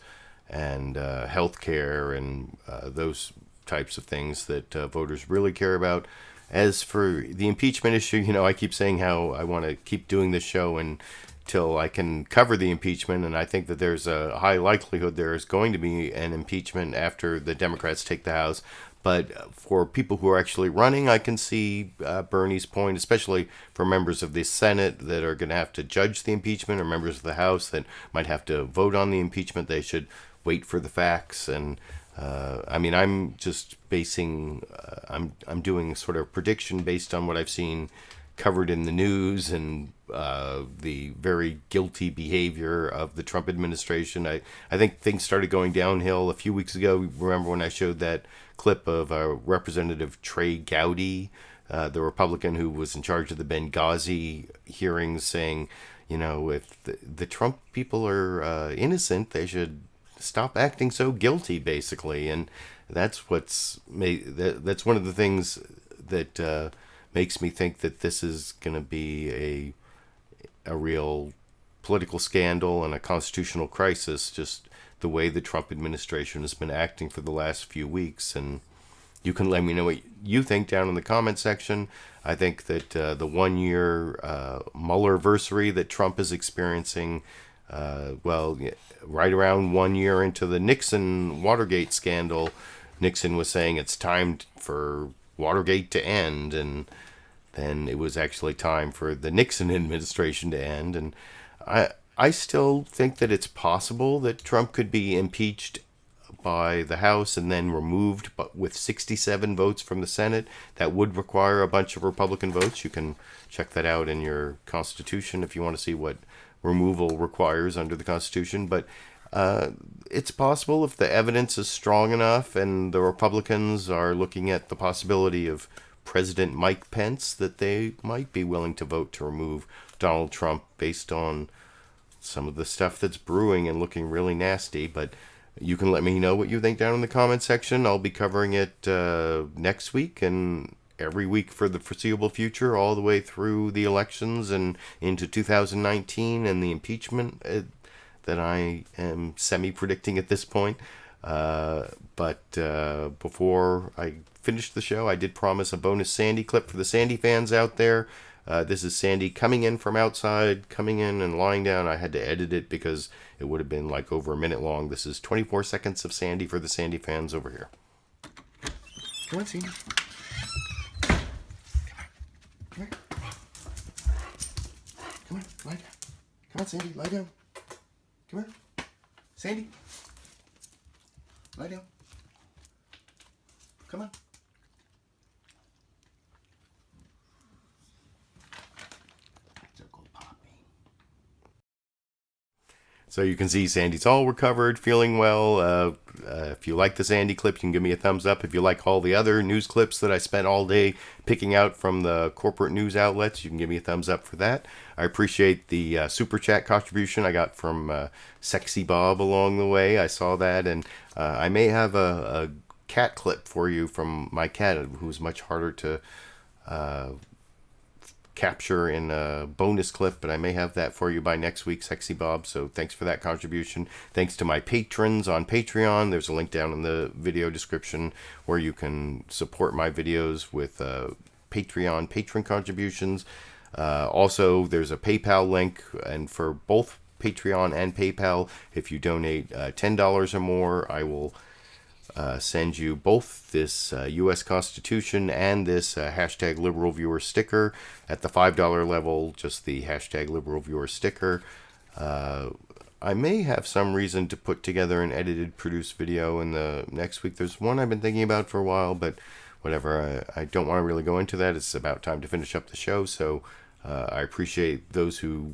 and health care and those types of things that voters really care about. As for the impeachment issue, I keep saying how I want to keep doing this show until I can cover the impeachment, and I think that there's a high likelihood there is going to be an impeachment after the Democrats take the House. But for people who are actually running, I can see Bernie's point, especially for members of the Senate that are going to have to judge the impeachment, or members of the House that might have to vote on the impeachment. They should wait for the facts. And I'm just basing, I'm doing sort of prediction based on what I've seen covered in the news and the very guilty behavior of the Trump administration. I think things started going downhill a few weeks ago. Remember when I showed that clip of Representative Trey Gowdy, the Republican who was in charge of the Benghazi hearings, saying, if the Trump people are innocent, they should stop acting so guilty, basically. And that's what's that's one of the things that makes me think that this is going to be a real political scandal and a constitutional crisis, just the way the Trump administration has been acting for the last few weeks. And you can let me know what you think down in the comment section. I think that the 1 year Mueller-versary that Trump is experiencing, right around 1 year into the Nixon Watergate scandal, Nixon was saying it's time for Watergate to end, and then it was actually time for the Nixon administration to end. And I still think that it's possible that Trump could be impeached by the House and then removed, but with 67 votes from the Senate. That would require a bunch of Republican votes. You can check that out in your Constitution if you want to see what removal requires under the Constitution. But it's possible, if the evidence is strong enough and the Republicans are looking at the possibility of President Mike Pence, that they might be willing to vote to remove Donald Trump based on some of the stuff that's brewing and looking really nasty. But you can let me know what you think down in the comment section. I'll be covering it next week and every week for the foreseeable future, all the way through the elections and into 2019 and the impeachment that I am semi-predicting at this point. But before I finish the show, I did promise a bonus Sandy clip for the Sandy fans out there. This is Sandy coming in from outside, coming in and lying down. I had to edit it because it would have been like over a minute long. This is 24 seconds of Sandy for the Sandy fans over here. Come on, Sandy. Come here. Come on, lie down. Come on, Sandy, lie down. Come on. Sandy. Lie down. Come on. So you can see Sandy's all recovered, feeling well. If you like the Sandy clip, you can give me a thumbs up. If you like all the other news clips that I spent all day picking out from the corporate news outlets, you can give me a thumbs up for that. I appreciate the super chat contribution I got from Sexy Bob along the way. I saw that, and I may have a cat clip for you from my cat, who's much harder to capture in a bonus clip, but I may have that for you by next week, Sexy Bob. So thanks for that contribution. Thanks to my patrons on Patreon. There's a link down in the video description where you can support my videos with Patreon patron contributions. Also, there's a PayPal link, and for both Patreon and PayPal, if you donate $10 or more, I will send you both this U.S. Constitution and this hashtag LiberalViewer sticker. At the $5 level, just the hashtag LiberalViewer sticker. I may have some reason to put together an edited, produced video in the next week. There's one I've been thinking about for a while, but whatever. I don't want to really go into that. It's about time to finish up the show, so I appreciate those who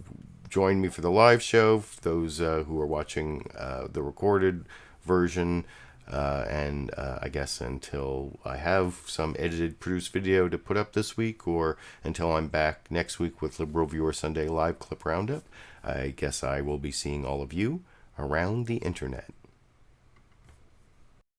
joined me for the live show, those who are watching the recorded version. And I guess until I have some edited, produced video to put up this week, or until I'm back next week with LiberalViewer Sunday Live Clip Roundup, I guess I will be seeing all of you around the internet.